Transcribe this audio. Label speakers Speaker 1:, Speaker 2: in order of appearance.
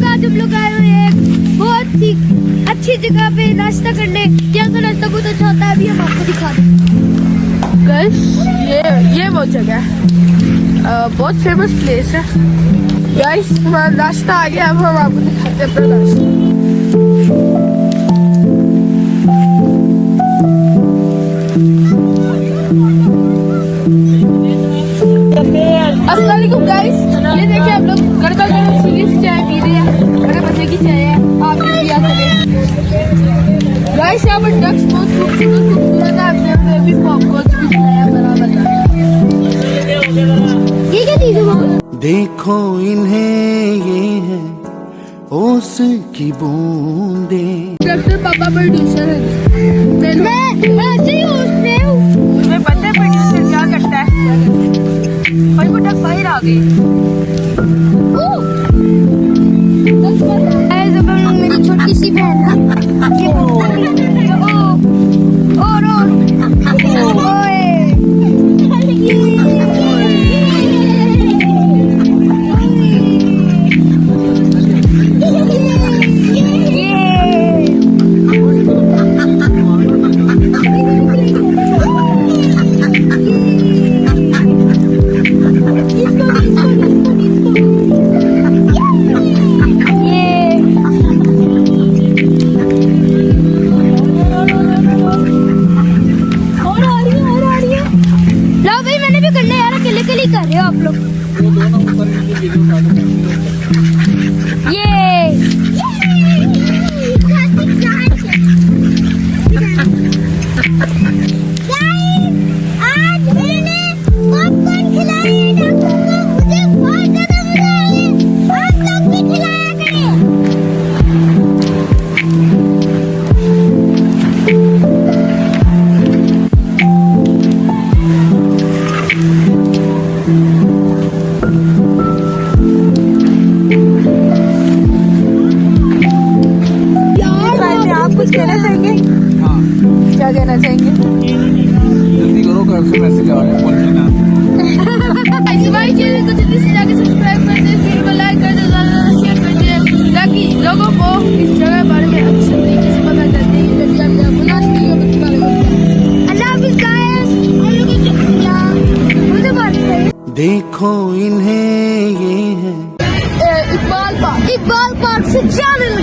Speaker 1: आज हम लोग आए हुए हैं बहुत ही अच्छी जगह पे नाश्ता करने। यहाँ का नाश्ता बहुत अच्छा होता है, अभी हम आपको दिखा दें।
Speaker 2: गाइस ये वो जगह है, बहुत फेमस प्लेस है। गाइस हमारा नाश्ता आ गया, अब हम आपको दिखाते हैं अपना नाश्ता। अस्सलाम वालेकुम गाइस, ये देखिए हम लोग गड़का सीरीज चाय पी रहे हैं, बड़े मजे की चाय है, आप भी पिया करें। गाइस यहाँ पर डक्स बहुत खूबसूरत है, आपने भी पॉपकॉर्न भी खाया बराबर।
Speaker 1: ये क्या चीज़ है?
Speaker 3: देखो इन्हें ये है ओस की बूंदें।
Speaker 2: डॉक्टर पापा प्रोड्यूसर है,
Speaker 1: मैं ऐसे ही उसने
Speaker 2: तुम्हें पता है प्रोड्यूसर क्या करता है? भाई वो डक बाहर आ गई।
Speaker 1: मेरी छोटी सी बहन कर रहे हो आप लोग। ये आज मैंने पॉपकॉर्न खिलाए हैं डॉक्टर को, मुझे बहुत ज्यादा मजा आया। आप लोग भी खिलाया करें।
Speaker 2: क्या कहना चाहेंगे?
Speaker 4: जल्दी करो, घर से मैसेज आ रहे हैं,
Speaker 2: ऐसी भाई चैनल को जल्दी से जाके सब्सक्राइब कर दे, वीडियो को लाइक कर दे, ज़्यादा शेयर कर दे, ताकि लोगों को इस जगह के बारे में अच्छे तरीके से पता चल जाए। जल्दी हम आपको नाश्ते के बारे में अल्लाह हाफ़िज़ गाइस, हम लोग मुझे बात करें।
Speaker 3: देखो इन्हें ये है
Speaker 2: इकबाल पार्क से चैनल